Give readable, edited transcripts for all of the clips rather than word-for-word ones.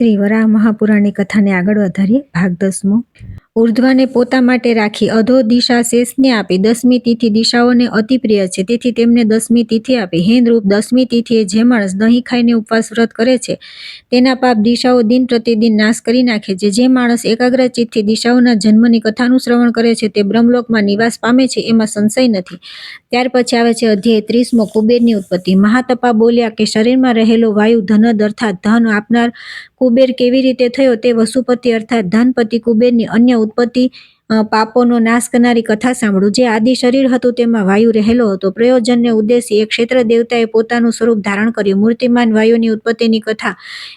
શ્રી વરાહ મહાપુરાણની કથાને આગળ વધારીએ. ભાગ 10મો. ઉર્ધ્વને પોતા માટે રાખી અધો દિશા શેષને આપી. 10મી તિથિ દિશાઓને અતિ પ્રિય છે, તેથી તેમને 10મી તિથિ આપી. હે નૃપ, 10મી તિથિએ જે માણસ દહીં ખાઈને ઉપવાસ વ્રત કરે છે તેના પાપ દિશાઓ દિન પ્રતિદિન નાશ કરી નાખે છે. જે માણસ એકાગ્ર ચિત્તથી દિશાઓના જન્મની કથાનું શ્રવણ કરે છે તે બ્રહ્મલોકમાં નિવાસ પામે છે, એમાં સંશય નથી. ત્યાર પછી આવે છે અધ્યાય 30મો. કુબેરની ઉત્પત્તિ. મહાતપા બોલ્યા કે શરીરમાં રહેલો વાયુ ધનદ અર્થાત ધન આપનાર કુબેર કેવી રીતે થયો તે વસુપતિ અર્થાત ધનપતિ કુબેરની અન્ય ઉત્પત્તિ પાપોનો નાશ કરનારી કથા સાંભળો. જે આદિ શરીર હતું તેમાં વાયુ રહેલો હતો. પ્રયોજનને ઉદ્દેશી એક ક્ષેત્ર દેવતાએ પોતાનું સ્વરૂપ ધારણ કર્યું. મૂર્તિમાન વાયુની ઉત્પત્તિની કથા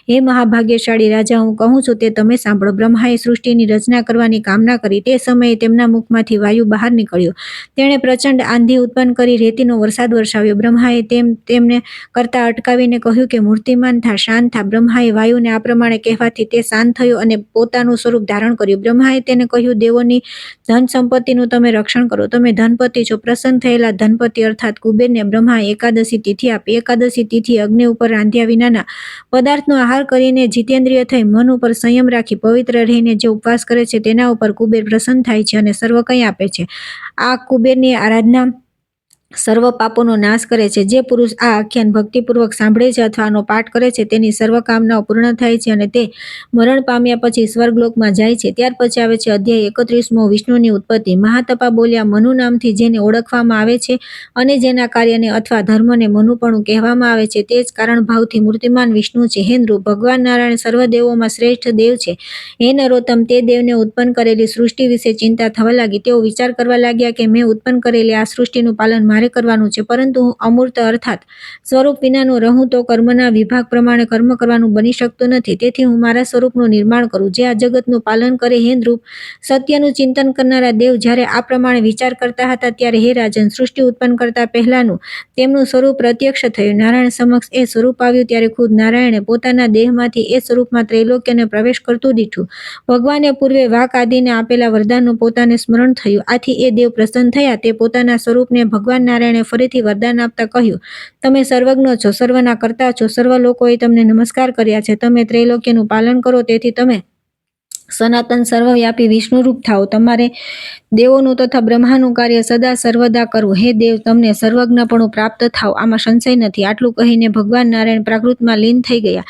હે મહાભાગ્યશાળી રાજા, હું કહું છું તે તમે સાંભળો. બ્રહ્માએ સૃષ્ટિની રચના કરવાની કામના કરી. તે સમયે તેમના મુખમાંથી વાયુ બહાર નીકળ્યો. તેણે પ્રચંડ આંધી ઉત્પન્ન કરી રેતીનો વરસાદ વરસાવ્યો. બ્રહ્માએ તેમને કરતા અટકાવીને કહ્યું કે મૂર્તિમાન થા, શાંત થા. બ્રહ્માએ વાયુને આ પ્રમાણે કહેવાથી તે શાંત થયો અને પોતાનું સ્વરૂપ ધારણ કર્યું. બ્રહ્માએ તેને કહ્યું, દેવોની ધન સંપત્તિનું તમે રક્ષણ કરો. તમે ધનપતિ છો. પ્રસન્ન થયેલા ધનપતિ અર્થાત કુબેરને બ્રહ્માએ એકાદશી તિથિ આપી. એકાદશી તિથિ અગ્નિ ઉપર રાંધ્યા વિનાના પદાર્થનો આહાર કરીને જીતેન્દ્રિય થઈ મન ઉપર સંયમ રાખી પવિત્ર રહીને જે ઉપવાસ કરે છે તેના ઉપર કુબેર પ્રસન્ન થાય છે અને સર્વ કંઈ આપે છે. આ કુબેરની આરાધના સર્વ પાપોનો નાશ કરે છે. જે પુરુષ આ આખ્યાન ભક્તિપૂર્વક સાંભળે છે અથવા આનો પાઠ કરે છે તેની સર્વ કામનાઓ પૂર્ણ થાય છે અને તે મરણ પામ્યા પછી સ્વર્ગલોકમાં જાય છે. ત્યાર પછી આવે છે અધ્યાય 31મો. વિષ્ણુની ઉત્પત્તિ. મહાતપા બોલ્યા, મનુ નામથી જેને ઓળખવામાં આવે છે અને જેના કાર્યને અથવા ધર્મને મનુપણું કહેવામાં આવે છે તે જ કારણ ભાવથી મૂર્તિમાન વિષ્ણુ છે. હે નૃપ, ભગવાન નારાયણ સર્વ દેવોમાં શ્રેષ્ઠ દેવ છે. હે નરોત્તમ, તે દેવને ઉત્પન્ન કરેલી સૃષ્ટિ વિશે ચિંતા થવા લાગી. તેઓ વિચાર કરવા લાગ્યા કે મેં ઉત્પન્ન કરેલી આ સૃષ્ટિનું પાલન મારે કરવાનું છે, પરંતુ હું અમૂર્ત અર્થાત સ્વરૂપ વિનાનો રહું તો કર્મના વિભાગ પ્રમાણે કર્મ કરવાનું બની શકતું નથી. તેથી હું મારા સ્વરૂપનું નિર્માણ કરું જે આ જગતનું પાલન કરે. હે નૃપ, સત્યનું ચિંતન કરનારા દેવ જ્યારે આ પ્રમાણે વિચાર કરતા હતા ત્યારે હે રાજન, સૃષ્ટિ ઉત્પન્ન કરતા પહેલાનું તેમનું સ્વરૂપ પ્રત્યક્ષ થયું. નારાયણ સમક્ષ એ સ્વરૂપ આવ્યું ત્યારે ખુદ નારાયણે પોતાના દેહમાંથી એ સ્વરૂપમાં ત્રૈલોક્યને પ્રવેશ કરતું દીઠું. ભગવાને પૂર્વે વાક આદિને આપેલા વરદાનનું પોતાને સ્મરણ થયું. આથી એ દેવ પ્રસન્ન થયા. તે પોતાના સ્વરૂપને ભગવાન નારાયણે ફરીથી વરદાન આપતા કહ્યું, તમે સર્વજ્ઞ છો, સર્વના કર્તા છો. સર્વ લોકોએ તમને નમસ્કાર કર્યા છે. તમે ત્રૈલોક્યનું પાલન કરો, તેથી તમે સનાતન સર્વવ્યાપી વિષ્ણુરૂપ થાઓ. તમારે દેવોનું તથા બ્રહ્માનું કાર્ય સદા સર્વદા કરવું. હે દેવ, તમને સર્વજ્ઞપણું પ્રાપ્ત થાવ, આમાં સંશય નથી. આટલું કહીને ભગવાન નારાયણ પ્રાકૃતમાં લીન થઈ ગયા.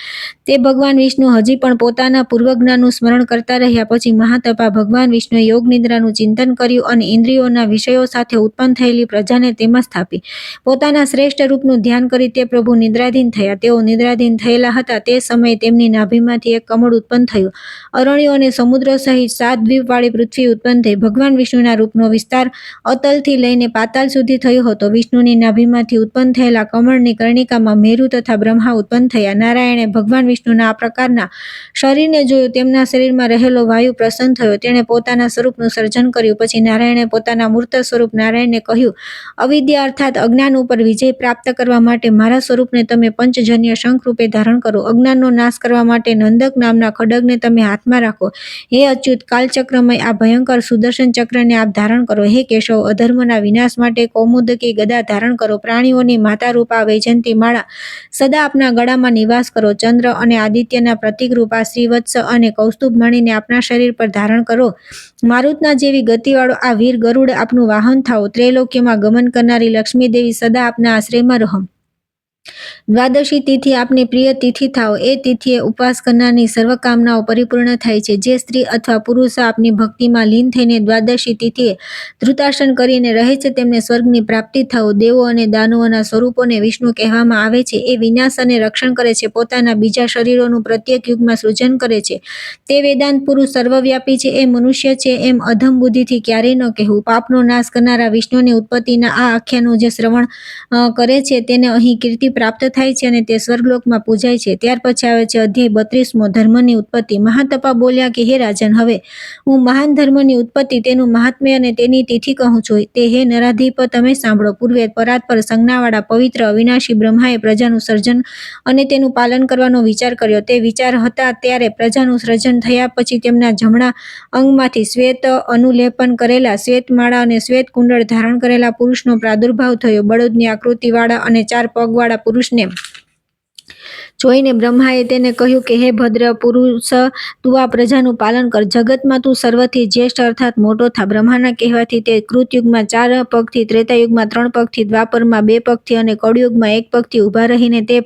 તે ભગવાન વિષ્ણુ હજી પણ પોતાના પૂર્વજ્ઞાનનું સ્મરણ કરતા રહ્યા. પછી મહાતપા ભગવાન વિષ્ણુએ યોગ નિદ્રાનું ચિંતન કર્યું અને ઇન્દ્રિયોના વિષયો સાથે ઉત્પન્ન થયેલી પ્રજાને તેમાં સ્થાપી પોતાના શ્રેષ્ઠ રૂપનું ધ્યાન કરી તે પ્રભુ નિદ્રાધીન થયા. તેઓ નિદ્રાધીન થયેલા હતા તે સમયે તેમની નાભીમાંથી એક કમળ ઉત્પન્ન થયું. અરણ્યો અને સમુદ્ર સહિત 7 દ્વીપવાળી પૃથ્વી ઉત્પન્ન થઈ. ભગવાન વિષ્ણુના રૂપનો વિસ્તાર અતલથી લઈને પાતાલ સુધી થયો હતો. વિષ્ણુની નાભીમાંથી ઉત્પન્ન થયેલા કમળની કર્ણિકામાં મેરુ તથા બ્રહ્મા ઉત્પન્ન થયા. નારાયણે ભગવાન વિષ્ણુના આ પ્રકારના શરીરને જોયું. તેમના શરીરમાં રહેલો વાયુ પ્રસન્ન થયો. તેણે પોતાના સ્વરૂપનું સર્જન કર્યું. પછી નારાયણે પોતાના મૂર્ત સ્વરૂપ નારાયણને કહ્યું, અવિદ્યા અર્થાત અજ્ઞાન ઉપર વિજય પ્રાપ્ત કરવા માટે મારા સ્વરૂપને તમે પંચજન્ય શંખ રૂપે ધારણ કરો. અજ્ઞાનનો નાશ કરવા માટે નંદક નામના ખડગને તમે હાથમાં રાખો. હે અચ્યુત, કાલચક્રમય આ ભયંકર સુદર્શન ચક્રને આપ ધારણ કરો. હે કેશવ, અધર્મના વિનાશ માટે કૌમુદકી ગદા ધારણ કરો. પ્રાણીઓની માતા રૂપા વૈજયંતી માળા સદા આપના ગળામાં નિવાસ કરો. ચંદ્ર અને આદિત્યના પ્રતીક રૂપા શ્રીવત્સ અને કૌસ્તુભ મણીને આપના શરીર પર ધારણ કરો. મારુતના જેવી ગતિવાળો આ વીર ગરુડ આપનું વાહન થાઓ. ત્રૈલોક્યમાં ગમન કરનારી લક્ષ્મી દેવી સદા આપના આશ્રયમાં રહો. દ્વાદશી તિથિ આપની પ્રિય તિથિ થાઓ. એ તિથિએ ઉપવાસ કરનારની સર્વ કામનાઓ પરિપૂર્ણ થાય છે. જે સ્ત્રી અથવા પુરુષ આપની ભક્તિમાં લીન થઈને દ્વાદશી તિથિએ ધૃતાસન કરીને રહે છે તેમને સ્વર્ગની પ્રાપ્તિ થાઓ. દેવો અને દાનવોના સ્વરૂપોને વિષ્ણુ કહેવામાં આવે છે. એ વિનાશ અને રક્ષણ કરે છે. પોતાના બીજા શરીરોનું પ્રત્યેક યુગમાં સૃજન કરે છે. તે વેદાંત પુરુષ સર્વવ્યાપી છે. એ મનુષ્ય છે એમ અધમ બુદ્ધિથી ક્યારેય ન કહેવું. પાપનો નાશ કરનારા વિષ્ણુની ઉત્પત્તિના આ આખ્યાનો જે શ્રવણ કરે છે તેને અહીં કીર્તિ પ્રાપ્ત થાય છે અને તે સ્વર્ગલોકમાં પૂજાય છે. ત્યાર પછી આવે છે અધ્યાય 32મો. ધર્મની ઉત્પત્તિ. મહાતપા બોલ્યા કે હે રાજન, હવે હું મહાન ધર્મની ઉત્પત્તિ, તેનું મહાત્મ્ય અને તેની તિથિ કહું છું. તે હે નરાધિપ, તમે સાંભળો. પૂર્વે પરાત્પર સંજ્ઞાવાળા પવિત્ર અવિનાશી બ્રહ્માએ પ્રજાનું સર્જન અને તેનું પાલન કરવાનો વિચાર કર્યો. તે વિચાર હતા ત્યારે પ્રજાનું સર્જન થયા પછી તેમના જમણા અંગમાંથી શ્વેત અનુલેપન કરેલા શ્વેતમાળા અને શ્વેત કુંડળ ધારણ કરેલા પુરુષનો પ્રાદુર્ભાવ થયો. બળદની આકૃતિવાળા અને 4 પગવાળા પુરુષને જોઈને બ્રહ્માએ તેને કહ્યું કે હે ભદ્ર પુરુષ, તું આ પ્રજાનું પાલન કર. જગતમાં તું સર્વથી જ્યેષ્ઠ અર્થાત મોટો થા. બ્રહ્માના કહેવાથી તે કૃતયુગમાં 4 પગથી, ત્રેતાયુગમાં 3 પગથી, દ્વાપરમાં 2 પગથી અને કળિયુગમાં 1 પગથી ઊભા રહીને તે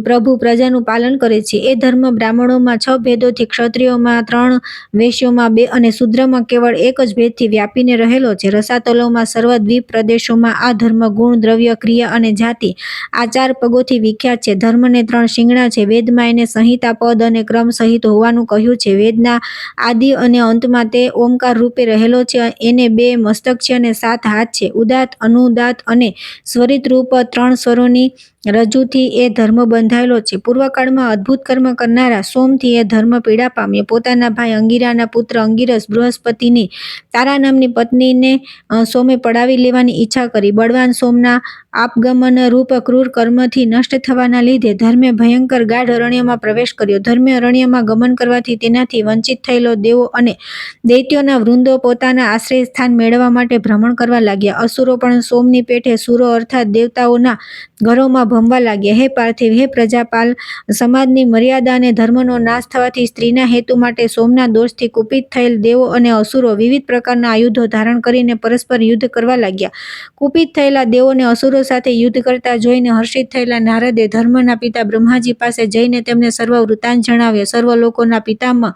પ્રભુ પ્રજાનું પાલન કરે છે. એ ધર્મ બ્રાહ્મણોમાં 6 ભેદોથી, ક્ષત્રિયોમાં 3, વૈશ્યોમાં 2 અને શૂદ્રમાં કેવળ 1 જ ભેદથી વ્યાપીને રહેલો છે. રસાતલોમાં સર્વ દ્વીપ પ્રદેશોમાં આ ધર્મ ગુણ, દ્રવ્ય, ક્રિયા અને જાતિ આ 4 પગોથી વિખ્યાત છે. ધર્મને 3 શિંગડા છે. વેદમાં એને સંહિતા, પદ અને ક્રમ સહિત હોવાનું કહ્યું છે. વેદના આદિ અને અંતમાં તે ઓમકાર રૂપે રહેલો છે. એને 2 મસ્તક છે અને 7 હાથ છે. ઉદાત્ત, અનુદાત્ત અને સ્વરિત રૂપ 3 સ્વરોની રજ્જુથી એ ધર્મ બંધાયેલો છે. પૂર્વકાળમાં અદ્ભુત કર્મ કરનારા સોમથી એ ધર્મ પીડા પામ્યો. પોતાના ભાઈ અંગિરાના પુત્ર અંગિરસ બૃહસ્પતિની તારા નામની પત્નીને સોમે પડાવી લેવાની ઈચ્છા કરી. બળવાન સોમના આપગમન રૂપ ક્રૂર કર્મથી નષ્ટ થવાના લીધે ધર્મે ભયંકર ગાઢ અરણ્યમાં પ્રવેશ કર્યો. ધર્મે અરણ્યમાં ગમન કરવાથી તેનાથી વંચિત થયેલો દેવો અને દૈત્યોના વૃંદો પોતાના આશ્રય સ્થાન મેળવવા માટે ભ્રમણ કરવા લાગ્યા. અસુરો પણ સોમની પેઠે સુરો અર્થાત દેવતાઓના ઘરોમાં ભમવા લાગ્યા. હે પાર્થિવ, હે પ્રજાપાલ, સમાજની મર્યાદા અને ધર્મનો નાશ થવાથી સ્ત્રીના હેતુ માટે સોમના દોષથી કુપિત થયેલ દેવો અને અસુરો વિવિધ પ્રકારના આયુધો ધારણ કરીને પરસ્પર યુદ્ધ કરવા લાગ્યા. કુપિત થયેલા દેવોને અસુરો સાથે યુદ્ધ કરતા જોઈને હર્ષિત થયેલા નારદે ધર્મના પિતા બ્રહ્માજી પાસે જઈને તેમને સર્વ વૃત્તાંત જણાવ્યો. સર્વ લોકોના પિતામહ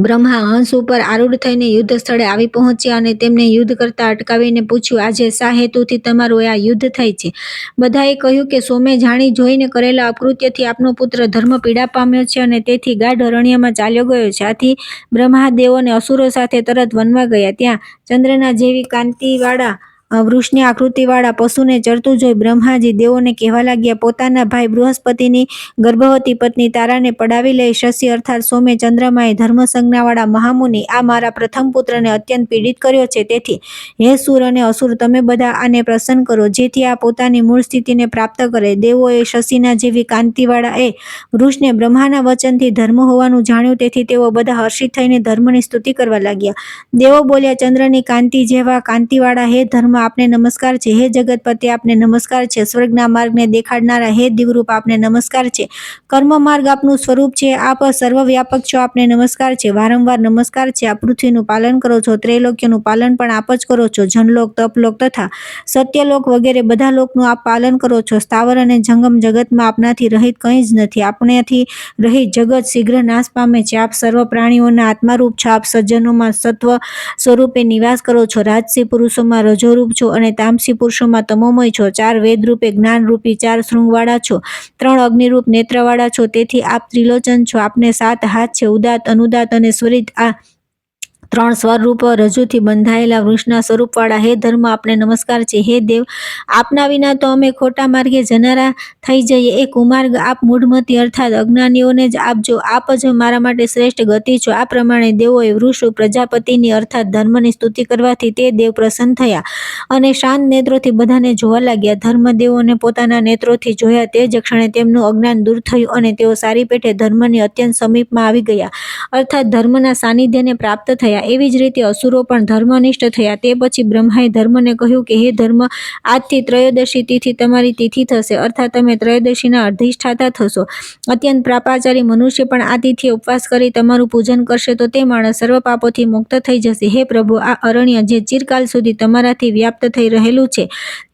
બ્રહ્મા હંસ ઉપર આરૂઢ થઈને યુદ્ધ સ્થળે આવી પહોંચ્યા અને તેમને યુદ્ધ કરતા અટકાવીને પૂછ્યું, આજે શા હેતુથી તમારું આ યુદ્ધ થાય છે? બધાએ કહ્યું કે સોમે જાણી જોઈને કરેલા અકૃત્યથી આપનો પુત્ર ધર્મ પીડા પામ્યો છે અને તેથી ગાઢ અરણ્યમાં ચાલ્યો ગયો છે. આથી બ્રહ્મા દેવો અને અસુરો સાથે તરત વનમાં ગયા. ત્યાં ચંદ્રના જેવી કાંતિવાળા વૃષની આકૃતિવાળા પશુને ચરતું જોઈ બ્રહ્માજી દેવોને કહેવા લાગ્યા, પોતાના ભાઈ બૃહસ્પતિની ગર્ભવતી પત્ની તારાને પડાવી લઈ શશી અર્થાત સોમે ચંદ્રમાએ ધર્મસંજ્ઞાવાળા મહામુનિ આ મારા પ્રથમ પુત્રને અત્યંત પીડિત કર્યો છે. તેથી હે સુર અને અસુર, તમે બધા આને પ્રસન્ન કરો જેથી આ પોતાની મૂળ સ્થિતિને પ્રાપ્ત કરે. દેવોએ શશીના જેવી કાંતિવાળા એ વૃષને બ્રહ્માના વચનથી ધર્મ હોવાનું જાણ્યું. તેથી તેઓ બધા હર્ષિત થઈને ધર્મની સ્તુતિ કરવા લાગ્યા. દેવો બોલ્યા, ચંદ્રની કાંતિ જેવા કાંતિવાળા હે ધર્મ, આપને નમસ્કાર છે. હે જગતપતિ, આપને નમસ્કાર છે. સ્વર્ગના માર્ગને દેખાડનારા હે દિવ્યરૂપ, આપને નમસ્કાર છે. કર્મ માર્ગ આપનું સ્વરૂપ છે. આપ સર્વવ્યાપક છો, આપને નમસ્કાર છે. વારંવાર નમસ્કાર છે. આપ પૃથ્વીનું પાલન કરો છો. ત્રૈલોક્યનું પાલન પણ આપ જ કરો છો. જનલોક, તપલોક તથા સત્યલોક વગેરે બધા લોકનું આપ પાલન કરો છો. સ્થાવર અને જંગમ જગતમાં આપનાથી રહિત કંઈ જ નથી. આપણાથી રહિત જગત શીઘ્ર નાશ પામે છે. આપ સર્વ પ્રાણીઓના આત્મારૂપ છો. આપ સજ્જનોમાં સત્વ સ્વરૂપે નિવાસ કરો છો. રાજસી પુરુષોમાં રજોરૂપ છો અને તામસી પુરુષોમાં તમોમય છો. 4 વેદરૂપે જ્ઞાનરૂપી 4 શૃંગવાળા છો. 3 અગ્નિરૂપ નેત્રવાળા છો. તેથી આપ ત્રિલોચન છો. આપને 7 હાથ છે. ઉદાત્ત, અનુદાત્ત અને સ્વરિત આ 3 સ્વરૂપ રજ્જુથી બંધાયેલા વૃષના સ્વરૂપવાળા હે ધર્મ, આપને નમસ્કાર છે. હે દેવ, આપના વિના તો અમે ખોટા માર્ગે જનારા થઈ જઈએ. એ કુમાર્ગ આપ મૂઢમતી અર્થાત અજ્ઞાનીઓને જ આપજો. આપ જ મારા માટે શ્રેષ્ઠ ગતિ છો. આ પ્રમાણે દેવોએ વૃષ પ્રજાપતિની અર્થાત ધર્મની સ્તુતિ કરવાથી તે દેવ પ્રસન્ન થયા અને શાંત નેત્રોથી બધાને જોવા લાગ્યા. ધર્મદેવોને પોતાના નેત્રોથી જોયા તે જ ક્ષણે તેમનું અજ્ઞાન દૂર થયું અને તેઓ સારી પેઠે ધર્મની અત્યંત સમીપમાં આવી ગયા અર્થાત ધર્મના સાનિધ્યને પ્રાપ્ત થયા. એવી જ રીતે અસુરો પણ ધર્મનિષ્ઠ થયા. તે પછી બ્રહ્માએ ધર્મને કહ્યું કે હે ધર્મ, આજથી ત્રયોદશી તિથિ તમારી તિથિ થશે અર્થાત તમે ત્રયોદશીના અધિષ્ઠાતા થશો. અત્યંત પાપાચારી મનુષ્ય પણ આ તિથિએ ઉપવાસ કરી તમારું પૂજન કરશે તો તે માણસ સર્વ પાપોથી મુક્ત થઈ જશે. હે પ્રભુ, આ અરણ્ય જે ચિરકાલ સુધી તમારાથી વ્યાપ્ત થઈ રહેલું છે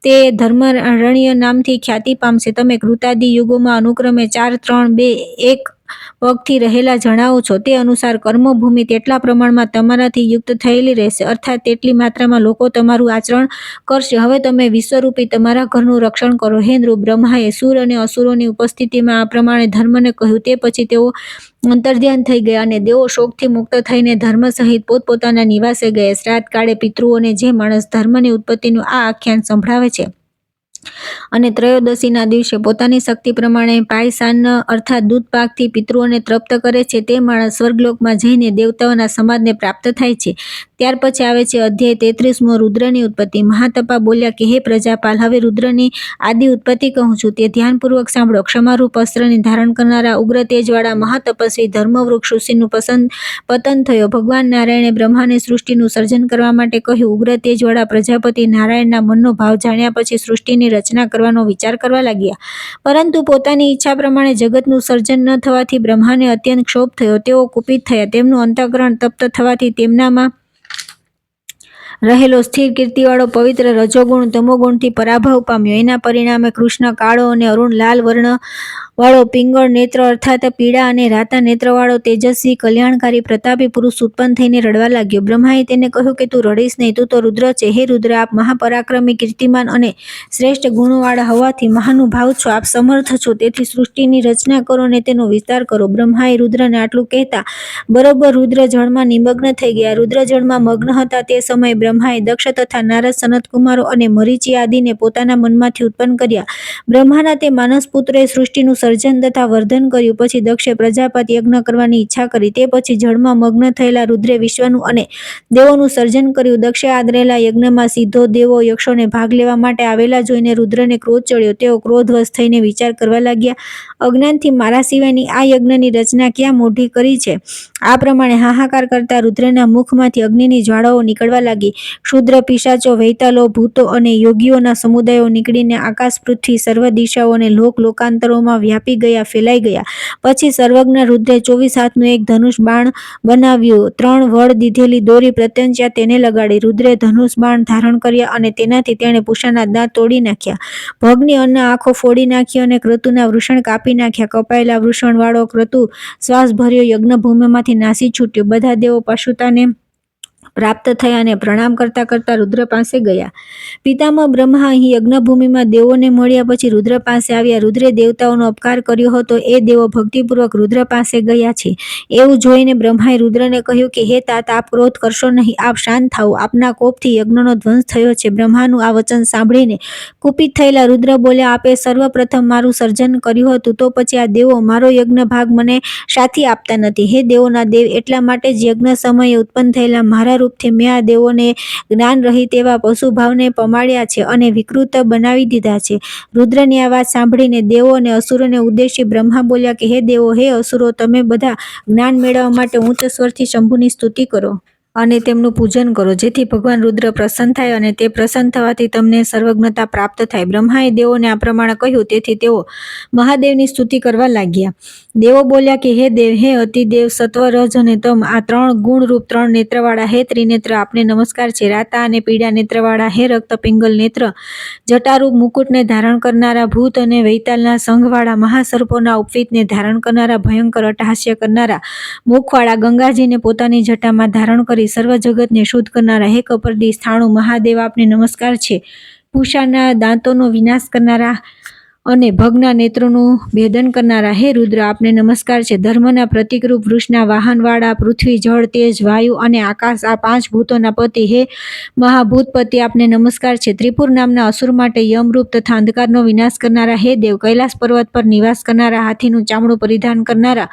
તે ધર્મરણ્ય નામથી ખ્યાતિ પામશે. તમે કૃતાદિ યુગોમાં અનુક્રમે 4, 3, 2, 1 પગથી રહેલા જણાવો છો તે અનુસાર કર્મભૂમિ તેટલા પ્રમાણમાં તમારાથી યુક્ત થયેલી રહેશે અર્થાત તેટલી માત્રામાં લોકો તમારું આચરણ કરશે. હવે તમે વિશ્વરૂપી તમારા ઘરનું રક્ષણ કરો. હે નૃપ, બ્રહ્માએ સુર અને અસુરોની ઉપસ્થિતિમાં આ પ્રમાણે ધર્મને કહ્યું. તે પછી તેઓ અંતર્ધ્યાન થઈ ગયા અને દેવો શોકથી મુક્ત થઈને ધર્મ સહિત પોતપોતાના નિવાસે ગયા. શ્રાદ્ધ કાળે પિતૃઓને જે માણસ ધર્મની ઉત્પત્તિનું આ આખ્યાન સંભળાવે છે અને ત્રયોદશીના દિવસે પોતાની શક્તિ પ્રમાણે પાયસાન અર્થાત દૂધ પાકથી પિતૃઓને તૃપ્ત કરે છે તે માણસ સ્વર્ગલોકમાં જઈને દેવતાઓના સમાજને પ્રાપ્ત થાય છે. ત્યાર પછી આવે છે અધ્યાય 33મો, રુદ્રની ઉત્પત્તિ. મહાતપા બોલ્યા કે હે પ્રજાપાલ, હવે રુદ્રની આદિ ઉત્પત્તિ કહું છું, તે ધ્યાનપૂર્વક સાંભળો. ક્ષમારૂપ અસ્ત્રને ધારણ કરનારા ઉગ્ર તેજવાળા મહાતપસ્વી ધર્મવૃક્ષ ઋષિનું પતન થયો. ભગવાન નારાયણે બ્રહ્માને સૃષ્ટિનું સર્જન કરવા માટે કહ્યું. ઉગ્ર તેજવાળા પ્રજાપતિ નારાયણના મનનો ભાવ જાણ્યા પછી સૃષ્ટિની રચના કરવાનો વિચાર કરવા લાગ્યા. પરંતુ પોતાની ઈચ્છા પ્રમાણે જગતનું સર્જન ન થવાથી બ્રહ્માને અત્યંત ક્ષોભ થયો. તેઓ કુપિત થયા. તેમનું અંતઃકરણ તપ્ત થવાથી તેમનામાં રહેલો સ્થિર કીર્તિવાળો પવિત્ર રજોગુણ તમોગુણથી પરાભવ પામ્યો. એના પરિણામે કૃષ્ણ કાળો અને અરુણ લાલ વર્ણ વાળો પિંગળ નેત્ર અર્થાત પીળા અને રાતા નેત્રવાળો તેજસ્વી કલ્યાણકારી પ્રતાપી પુરુષ ઉત્પન્ન થઈને રડવા લાગ્યો. બ્રહ્માએ તેને કહ્યું કે તું રડીશ નહીં, તું તો રુદ્ર છે. હે રુદ્ર, આપ મહાપરાક્રમી, કીર્તિમાન અને શ્રેષ્ઠ ગુણોવાળા હોવાથી મહાનુભાવ છો. આપ સમર્થ છો, તેથી સૃષ્ટિની રચના કરો અને તેનો વિસ્તાર કરો. બ્રહ્માએ રુદ્રને આટલું કહેતા બરોબર રુદ્ર જળમાં નિમગ્ન થઈ ગયા. રુદ્ર જળમાં મગ્ન હતા તે સમયે બ્રહ્માએ દક્ષ તથા નારદ, સનતકુમારો અને મરીચી આદિને પોતાના મનમાંથી ઉત્પન્ન કર્યા. બ્રહ્માના તે માનસ પુત્રોએ સૃષ્ટિનું સર્જન તથા વર્ધન કર્યું. પછી દક્ષે પ્રજાપતિ યજ્ઞ કરવાની ઈચ્છા કરી. તે પછી જળમાં મગ્ન થયેલા રુદ્રે વિશ્વનું અને દેવોનું સર્જન કર્યું. દક્ષે આદરેલા યજ્ઞમાં સિદ્ધો, દેવો, યક્ષોને ભાગ લેવા માટે આવેલા જોઈને રુદ્રને ક્રોધ ચડ્યો. તેઓ ક્રોધવશ થઈને વિચાર કરવા લાગ્યા, અજ્ઞાનથી મારા સિવાયની આ યજ્ઞની રચના ક્યાં મોટી કરી છે. આ પ્રમાણે હાહાકાર કરતા રુદ્રના મુખમાંથી અગ્નિની જ્વાળાઓ નીકળવા લાગી. ક્ષુદ્ર પિશાચો, વૈતાલો, ભૂતો અને યોગીઓના સમુદાયો નીકળીને આકાશ, પૃથ્વી, સર્વ દિશાઓ અને લોકાંતરોમાં વ્યાપી ગયા, ફેલાઈ ગયા. પછી સર્વજ્ઞ રુદ્રે 24 હાથનું એક ધનુષ બાણ બનાવ્યું. 3 વળ દીધેલી દોરી પ્રત્યંચ્યા તેને લગાડી. રુદ્રે ધનુષ બાણ ધારણ કર્યા અને તેનાથી તેણે પૂષાના દાંત તોડી નાખ્યા. ભગની અન્ન આંખો ફોડી નાખી અને ક્રતુના વૃષણ કાપી નાખ્યા. કપાયેલા વૃષણ વાળો ક્રતુ શ્વાસ ભર્યો યજ્ઞભૂમિમાંથી નાસી છૂટ્યો. બધા દેવો પશુતાને પ્રાપ્ત થયા અને પ્રણામ કરતા કરતા રુદ્ર પાસે ગયા. પિતામહ બ્રહ્મા અહીં યજ્ઞભૂમિમાં દેવોને મળ્યા પછી રુદ્ર પાસે આવ્યા. રુદ્રે દેવતાઓનો અપકાર કર્યો હતો. એ દેવો ભક્તિપૂર્વક રુદ્ર પાસે ગયા છે. એવું જોઈને બ્રહ્માએ રુદ્રને કહ્યું કે હે તાત, આપ ક્રોધ કરશો નહીં, આપ શાંત થાઓ. આપના કોપથી યજ્ઞનો ધ્વંસ થયો છે. બ્રહ્માનું આ વચન સાંભળીને કુપિત થયેલા રુદ્ર બોલ્યા, આપે સર્વપ્રથમ મારું સર્જન કર્યું હતું, તો પછી આ દેવો મારો યજ્ઞ ભાગ મને શાથી આપતા નથી. હે દેવોના દેવ, એટલા માટે જ યજ્ઞ સમયે ઉત્પન્ન થયેલા મારા રૂપથી મેં આ દેવોને જ્ઞાન રહિત એવા પશુભાવને પમાડ્યા છે અને વિકૃત બનાવી દીધા છે. રુદ્રની આ વાત સાંભળીને દેવો અને અસુરોને ઉદ્દેશી બ્રહ્મા બોલ્યા કે હે દેવો, હે અસુરો, તમે બધા જ્ઞાન મેળવવા માટે ઉચ્ચ સ્વરથી શંભુની સ્તુતિ કરો અને તેમનું પૂજન કરો, જેથી ભગવાન રુદ્ર પ્રસન્ન થાય અને તે પ્રસન્ન થવાથી તમને સર્વજ્ઞતા પ્રાપ્ત થાય. બ્રહ્માએ દેવોને આ પ્રમાણે કહ્યું, તેથી તેઓ મહાદેવની સ્તુતિ કરવા લાગ્યા. દેવો બોલ્યા કે હે દેવ, હે અતિદેવ, સત્વ, રજ અને તમ, આ 3 ગુણરૂપ 3 નેત્રવાળા હે ત્રિનેત્ર, આપને નમસ્કાર છે. રાતા અને પીળા નેત્રવાળા હે રક્ત પિંગલ નેત્ર, જટારૂપ મુકુટને ધારણ કરનારા, ભૂત અને વૈતાલના સંઘવાળા, મહાસર્પોના ઉપવીતને ધારણ કરનારા, ભયંકર અટ્ટહાસ્ય કરનારા મુખવાળા, ગંગાજીને પોતાની જટામાં ધારણ કરી સર્વ જગતને શુદ્ધ કરનારા હે કપરદી સ્થાણુ મહાદેવ, આપને નમસ્કાર છે. પૂષાના દાંતોનો વિનાશ કરનારા અને ભગના નેત્રોનું ભેદન કરનારા હે રુદ્ર, આપને નમસ્કાર છે. ધર્મના પ્રતિકરૂપ વૃષના વાહનવાળા, પૃથ્વી, જળ, તેજ, વાયુ અને આકાશ, આ 5 ભૂતોના પતિ હે મહાભૂતપતિ, આપને નમસ્કાર છે. ત્રિપુર નામના અસુર માટે યમરૂપ તથા અંધકારનો વિનાશ કરનારા હે દેવ, કૈલાસ પર્વત પર નિવાસ કરનારા, હાથીનું ચામડું પરિધાન કરનારા,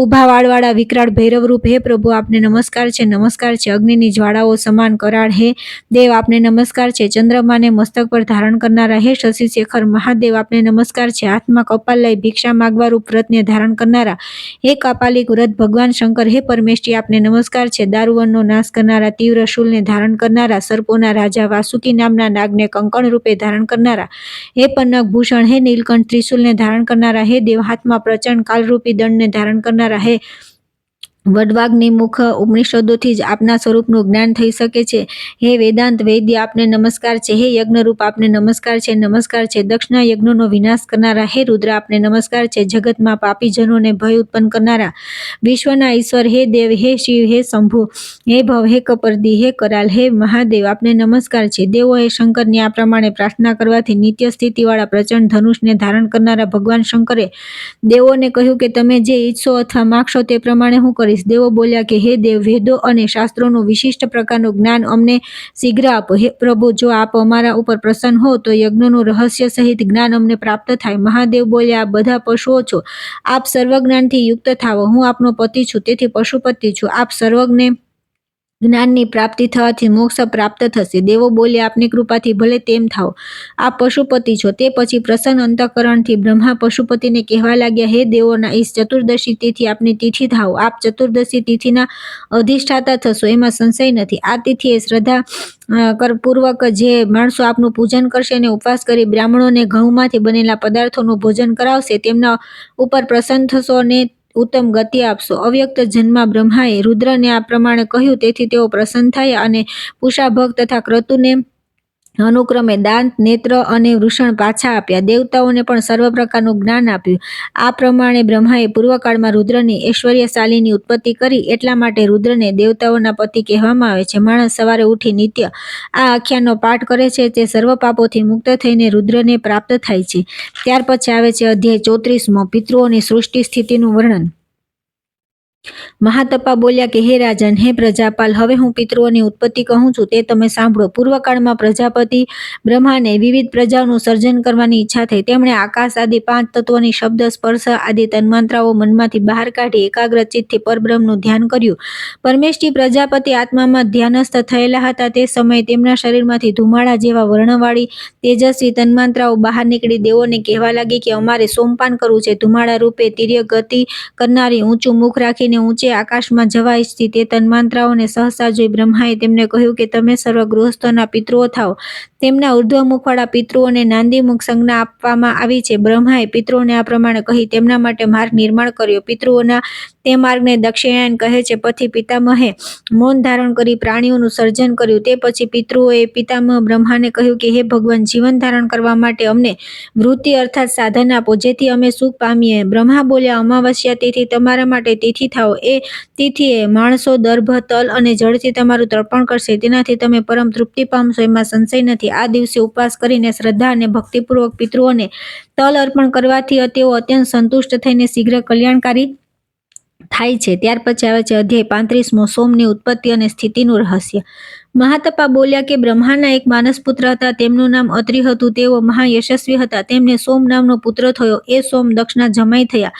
ઉભા વાળવાળા વિકરાળ ભૈરવરૂપ હે પ્રભુ, આપને નમસ્કાર છે. નમસ્કાર છે. અગ્નિની જ્વાળાઓ સમાન કરાળ હે દેવ, આપને નમસ્કાર છે. ચંદ્રમાને મસ્તક પર ધારણ કરનારા હે શશી શેખર મહાદેવ, આપને નમસ્કાર છે. હાથમાં કપાલ લઈ ભિક્ષા માગવારૂપ વ્રતને ધારણ કરનારા હે કાપાલિક વ્રત ભગવાન શંકર હે પરમેષ્ઠી, આપને નમસ્કાર છે. દારૂવનનો નાશ કરનારા, તીવ્ર શૂલને ધારણ કરનારા, સર્પોના રાજા વાસુકી નામના નાગને કંકણ રૂપે ધારણ કરનારા હે પન્નગ ભૂષણ, હે નીલકંઠ ત્રિશૂલને ધારણ કરનારા હે દેવ, હાથમાં પ્રચંડ કાલરૂપી દંડને ધારણ કરનારા હે વડવાગ્નિ મુખ, ઉપનિષદોથી જ આપના સ્વરૂપનું જ્ઞાન થઈ શકે છે. હે વેદાંત વૈદ્ય, આપને નમસ્કાર છે. હે યજ્ઞરૂપ, આપને નમસ્કાર છે. નમસ્કાર છે. દક્ષના યજ્ઞનો વિનાશ કરનારા હે રુદ્ર, આપને નમસ્કાર છે. જગતમાં પાપીજનોને ભય ઉત્પન્ન કરનારા વિશ્વના ઈશ્વર હે દેવ, હે શિવ, હે શંભુ, હે ભવ, હે કપરદી, હે કરાલ, હે મહાદેવ, આપને નમસ્કાર છે. દેવોએ શંકરની આ પ્રમાણે પ્રાર્થના કરવાથી નિત્ય સ્થિતિવાળા પ્રચંડ ધનુષને ધારણ કરનારા ભગવાન શંકરે દેવોને કહ્યું કે તમે જે ઈચ્છો અથવા માગશો તે પ્રમાણે હું કરીશ. દેવો બોલ્યા કે હે દેવ, વેદો અને શાસ્ત્રોનું વિશિષ્ટ પ્રકારનું જ્ઞાન અમને શીઘ્ર આપો. હે પ્રભુ, જો આપ અમારા ઉપર પ્રસન્ન હો તો યજ્ઞનું રહસ્ય સહિત જ્ઞાન અમને પ્રાપ્ત થાય. મહાદેવ બોલ્યા, આપ બધા પશુઓ છો, આપ સર્વજ્ઞાનથી યુક્ત થાવો. હું આપનો પતિ છું, તેથી પશુપતિ છું. આપ સર્વજ્ઞ જ્ઞાનની પ્રાપ્તિ થવાથી મોક્ષ પ્રાપ્ત થશે. દેવો બોલ્યા, આપની કૃપાથી ભલે તેમ થાઓ. આપ પશુપતિ છો. તે પછી પ્રસન્ન અંતઃકરણથી બ્રહ્મા પશુપતિને કહેવા લાગ્યા, હે દેવોના ઈશ, ચતુર્દશી તિથિ આપની તિથિ થાઓ. આપ ચતુર્દશી તિથિના અધિષ્ઠાતા થશો, એમાં સંશય નથી. આ તિથિએ શ્રદ્ધા પૂર્વક જે માણસો આપનું પૂજન કરશે અને ઉપવાસ કરી બ્રાહ્મણોને ઘઉંમાંથી બનેલા પદાર્થોનું ભોજન કરાવશે, તેમના ઉપર પ્રસન્ન થશો અને ઉત્તમ ગતિ આપશો. અવ્યક્ત જન્મા બ્રહ્માએ રુદ્રને આ પ્રમાણે કહ્યું, તેથી તેઓ પ્રસન્ન થયા અને પુષાભગ તથા ક્રતુને અનુક્રમે દાંત, નેત્ર અને વૃષણ પાછા આપ્યા. દેવતાઓને પણ સર્વ પ્રકારનું જ્ઞાન આપ્યું. આ પ્રમાણે બ્રહ્માએ પૂર્વકાળમાં રુદ્રની ઐશ્વર્યશાલીની ઉત્પત્તિ કરી. એટલા માટે રુદ્રને દેવતાઓના પતિ કહેવામાં આવે છે. માણસ સવારે ઉઠી નિત્ય આ આખ્યાનનો પાઠ કરે છે તે સર્વ પાપોથી મુક્ત થઈને રુદ્રને પ્રાપ્ત થાય છે. ત્યાર પછી આવે છે અધ્યાય 34મો, પિતૃઓની સૃષ્ટિ સ્થિતિનું વર્ણન. મહાતપા બોલ્યા કે હે રાજન, હે પ્રજાપાલ, હવે હું પિતૃઓની ઉત્પત્તિ કહું છું તે તમે સાંભળો. પૂર્વકાળમાં પ્રજાપતિ બ્રહ્માને વિવિધ પ્રજાઓનું સર્જન કરવાની ઈચ્છા થઈ. તેમણે આકાશ આદિ 5 તત્વોની શબ્દ, સ્પર્શ આદિ તન્માંત્રાઓ મનમાંથી બહાર કાઢી એકાગ્ર ચિત્તથી પરબ્રહ્મનું ધ્યાન કર્યું. પરમેષ્ઠી પ્રજાપતિ આત્મામાં ધ્યાનસ્થ થયેલા હતા. તે સમયે તેમના શરીરમાંથી ધુમાડા જેવા વર્ણવાળી તેજસ્વી તન્માંત્રાઓ બહાર નીકળી દેવોને કહેવા લાગી કે અમારે સોમપાન કરવું છે. ધુમાડા રૂપે તિર્ય ગતિ કરનારી ઊંચું મુખ રાખીને ઊંચે આકાશમાં જવા ઈચ્છતી તે તન્માંત્રાઓને સહસા જોઈ બ્રહ્માએ તેમને કહ્યું કે તમે સર્વ ગૃહસ્થોના પિતૃઓ થાઓ. તેમના ઉર્ધ્વમુખવાળા પિતૃઓને નાંદીમુખ સંજ્ઞા આપવામાં આવી છે. બ્રહ્માએ પિતૃઓને આ પ્રમાણે કહી તેમના માટે માર્ગ નિર્માણ કર્યો. પિતૃઓના તે માર્ગને દક્ષિણાયન કહે છે. પછી પિતામહે મૌન ધારણ કરી પ્રાણીઓનું સર્જન કર્યું. તે પછી પિતૃઓએ પિતામહ બ્રહ્માને કહ્યું કે હે ભગવાન, જીવન ધારણ કરવા માટે અમને વૃત્તિ અર્થાત સાધન આપો, જેથી અમે સુખ પામીએ. બ્રહ્મા બોલ્યા, અમાવસ્યા તિથિ તમારા માટે તિથિ થાઓ. એ તિથિએ માણસો દર્ભ, તલ અને જળથી તમારું તર્પણ કરશે. તેનાથી તમે પરમ તૃપ્તિ પામશો, એમાં સંશય નથી. આ દિવસે ઉપવાસ કરીને શ્રદ્ધા અને ભક્તિપૂર્વક પિતૃઓને તલ અર્પણ કરવાથી તેઓ અત્યંત સંતુષ્ટ થઈને શીઘ્ર કલ્યાણકારી થાય છે. ત્યાર પછી આવે છે અધ્યાય 35મો, સોમની ઉત્પત્તિ અને સ્થિતિનું રહસ્ય. મહાતપા બોલ્યા કે બ્રહ્માના એક માનસપુત્ર હતા. તેમનું નામ અત્રિ હતું. તેઓ મહાયશસ્વી હતા. તેમને સોમ નામનો પુત્ર થયો. એ સોમ દક્ષના જમાઈ થયા.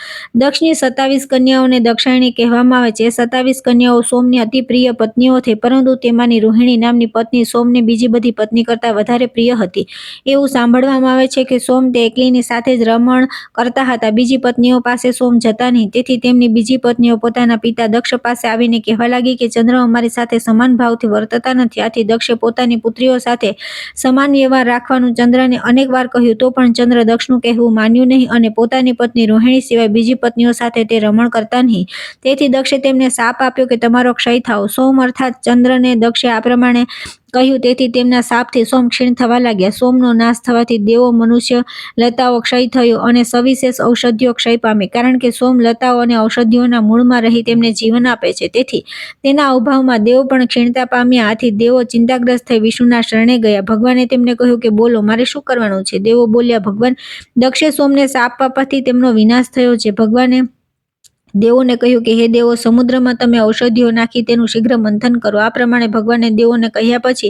દક્ષની 27 કન્યાઓને દક્ષાયણી કહેવામાં આવે છે. એ 27 કન્યાઓ સોમની અતિ પ્રિય પત્નીઓ થઈ, પરંતુ તેમાંની રોહિણી નામની પત્ની સોમને બીજી બધી પત્ની કરતાં વધારે પ્રિય હતી. એવું સાંભળવામાં આવે છે કે સોમ તે એકલીની સાથે જ રમણ કરતા હતા. બીજી પત્નીઓ પાસે સોમ જતા નહીં. તેથી તેમની બીજી પત્નીઓ પોતાના પિતા દક્ષ પાસે આવીને કહેવા લાગી કે ચંદ્ર અમારી સાથે સમાન ભાવથી વર્તતા નથી. આથી દક્ષે પોતાની પુત્રીઓ સાથે સમાન વ્યવહાર રાખવાનું ચંદ્રને અનેક વાર કહ્યું, તો પણ ચંદ્ર દક્ષનું કહેવું માન્યું નહીં અને પોતાની પત્ની રોહિણી સિવાય બીજી પત્નીઓ સાથે તે રમણ કરતા નહીં. તેથી દક્ષે તેમને શાપ આપ્યો કે તમારો ક્ષય થાઓ. સોમ અર્થાત ચંદ્રને દક્ષે આ પ્રમાણે કહ્યું. તેથી તેમના શાપથી સોમ ક્ષીણ થવા લાગ્યા. સોમનો નાશ થવાથી દેવો, મનુષ્ય, લતાઓ ક્ષય થયો અને સવિશેષ ઔષધિઓ ક્ષય પામી. કારણ કે સોમ લતાઓ અને ઔષધિઓના મૂળમાં રહી તેમને જીવન આપે છે. તેથી તેના અભાવમાં દેવો પણ ક્ષીણતા પામ્યા. આથી દેવો ચિંતાગ્રસ્ત થઈ વિષ્ણુના શરણે ગયા. ભગવાને તેમને કહ્યું કે બોલો, મારે શું કરવાનું છે? દેવો બોલ્યા, ભગવાન, દક્ષે સોમને શાપ આપવાથી તેમનો વિનાશ થયો છે. ભગવાને દેવોને કહ્યું કે હે દેવો, સમુદ્રમાં તમે ઔષધિઓ નાખી તેનું શીઘ્ર મંથન કરો. આ પ્રમાણે ભગવાને દેવોને કહ્યા પછી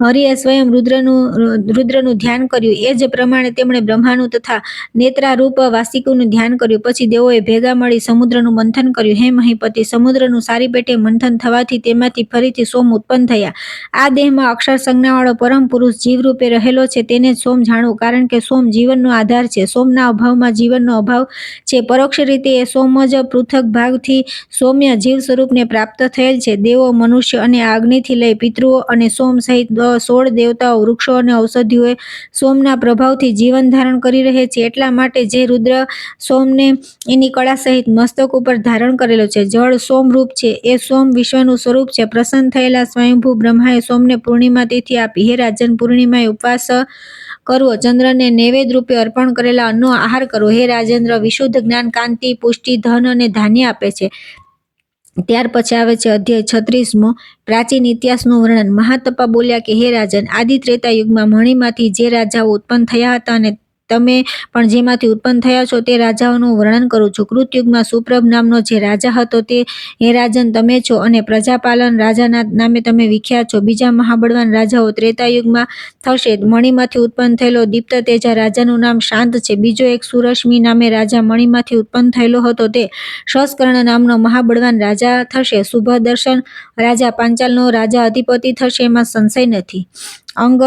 હરિએ સ્વયં રુદ્રનું ધ્યાન કર્યું. એ જ પ્રમાણે તેમણે બ્રહ્માનું તથા નેત્રારૂપ વાસિકીનું ધ્યાન કર્યું. પછી દેવોએ ભેગા મળી સમુદ્રનું મંથન કર્યું. હે મહીપતિ, સમુદ્રનું સારી પેટે મંથન થવાથી તેમાંથી ફરીથી સોમ ઉત્પન્ન થયા. આ દેહમાં અક્ષર સંજ્ઞાવાળો પરમ પુરુષ જીવરૂપે રહેલો છે, તેને જ સોમ જાણવું. કારણ કે સોમ જીવનનો આધાર છે. સોમના અભાવમાં જીવનનો અભાવ છે. પરોક્ષ રીતે એ સોમ જ પૃથક ભાગથી સૌમ્ય જીવ સ્વરૂપને પ્રાપ્ત થયેલ છે. દેવો, મનુષ્ય અને અગ્નિથી લઈ પિતૃઓ અને સોમ સહિત 16 દેવતાઓ, વૃક્ષો અને ઔષધિઓ સોમના પ્રભાવથી જીવન ધારણ કરી રહે છે. એટલા માટે જે રુદ્ર સોમને એની કળા સહિત મસ્તક ઉપર ધારણ કરેલો છે. જળ સોમ રૂપ છે. એ સોમ વિશ્વનું સ્વરૂપ છે. પ્રસન્ન થયેલા સ્વયંભૂ બ્રહ્માએ સોમને પૂર્ણિમા તિથિ આપી. હે રાજન, પૂર્ણિમાએ ઉપવાસ કરવો, ચંદ્રને નૈવેદ્ય રૂપે અર્પણ કરેલા અન્નનો આહાર કરવો. હે રાજેન્દ્ર, વિશુદ્ધ જ્ઞાન, કાંતિ, પુષ્ટિ, ધન અને ધાન્ય આપે છે. ત્યાર પછી આવે છે અધ્યાય 36મો, પ્રાચીન ઇતિહાસનું વર્ણન. મહાતપા બોલ્યા કે હે રાજન, આદિ ત્રેતા યુગમાં મણીમાંથી જે રાજાઓ ઉત્પન્ન થયા હતા અને તમે પણ જેમાંથી ઉત્પન્ન થયા છો તે રાજાઓનું વર્ણન કરું છું. કૃતયુગમાં સુપ્રભ નામનો જે રાજા હતો તે હે રાજન તમે છો, અને પ્રજાપાલન રાજાના નામે તમે વિખ્યાત છો. બીજા મહાબળવાન રાજાઓ ત્રેતાયુગમાં થશે. મણિમાંથી ઉત્પન્ન થયેલો દીપ્તતેજા રાજાનું નામ શાંત છે. બીજો એક સુરશ્મિ નામે રાજા મણિમાંથી ઉત્પન્ન થયેલો હતો તે શસ્કર્ણ નામનો મહાબળવાન રાજા થશે. શુભદર્શન રાજા પાંચાલનો રાજા અધિપતિ થશે, એમાં સંશય નથી. અંગ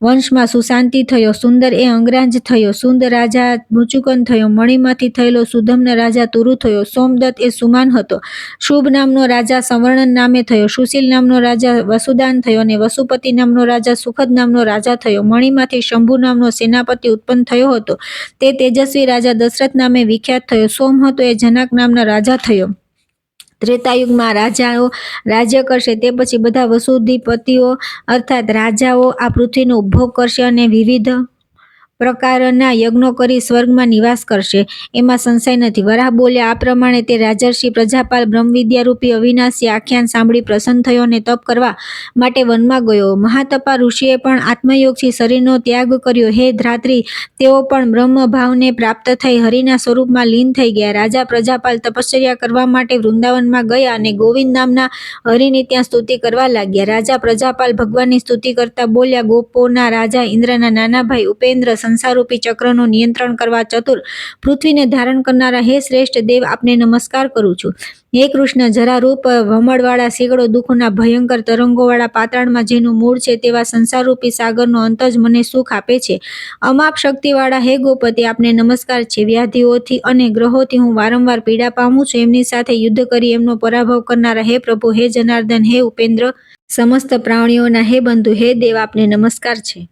વંશમાં સુશાંતિ થયો. સુંદર એ અંગરાજ થયો. સુંદ રાજા મુચુકન થયો. મણિમાંથી થયેલો સુધમ્ન રાજા તુરુ થયો. સોમદત્ત એ સુમાન હતો. શુભ નામનો રાજા સંવર્ણન નામે થયો. સુશીલ નામનો રાજા વસુદાન થયો, અને વસુપતિ નામનો રાજા સુખદ નામનો રાજા થયો. મણિમાંથી શંભુ નામનો સેનાપતિ ઉત્પન્ન થયો હતો. તે તેજસ્વી રાજા દશરથ નામે વિખ્યાત થયો. સોમ હતો એ જનક નામના રાજા થયો. ત્રેતાયુગમાં રાજાઓ રાજ્ય કરશે. તે પછી બધા વસુધિપતિઓ અર્થાત રાજાઓ આ પૃથ્વીનો ઉપભોગ કરશે અને વિવિધ પ્રકારના યજ્ઞો કરી સ્વર્ગમાં નિવાસ કરશે, એમાં સંશય નથી. વરાહ બોલ્યા આ પ્રમાણે તે રાજર્ષિ પ્રજાપાલ બ્રહ્મવિદ્યારૂપી અવિનાશી આખ્યાન સાંભળી પ્રસન્ન થયો અને તપ કરવા માટે વનમાં ગયો. મહાતપા ઋષિએ પણ આત્મયોગથી શરીરનો ત્યાગ કર્યો. હે ધ્રાત્રી, તેઓ પણ બ્રહ્મભાવને પ્રાપ્ત થઈ હરિના સ્વરૂપમાં લીન થઈ ગયા. રાજા પ્રજાપાલ તપશ્ચર્યા કરવા માટે વૃંદાવનમાં ગયા અને ગોવિંદ નામના હરિની ત્યાં સ્તુતિ કરવા લાગ્યા. રાજા પ્રજાપાલ ભગવાનની સ્તુતિ કરતા બોલ્યા, ગોપોના રાજા ઇન્દ્રના નાના ભાઈ ઉપેન્દ્ર, સંસારરૂપી ચક્રનું નિયંત્રણ કરવા ચતુર, પૃથ્વીને ધારણ કરનારા હે શ્રેષ્ઠ દેવ, આપને નમસ્કાર કરું છું. હે કૃષ્ણ, જરારૂપ વમળવાળા સેંકડો દુઃખોના ભયંકર તરંગોવાળા પાતાળમાં જેનું મૂળ છે તેવા સંસારરૂપી સાગરનો અંત જ મને સુખ આપે છે. અમાપ શક્તિવાળા હે ગોપતિ, આપને નમસ્કાર છે. વ્યાધિઓથી અને ગ્રહોથી હું વારંવાર પીડા પામું છું. એમની સાથે યુદ્ધ કરી એમનો પરાભવ કરનારા હે પ્રભુ, હે જનાર્દન, હે ઉપેન્દ્ર, સમસ્ત પ્રાણીઓના હે બંધુ, હે દેવ, આપને નમસ્કાર છે.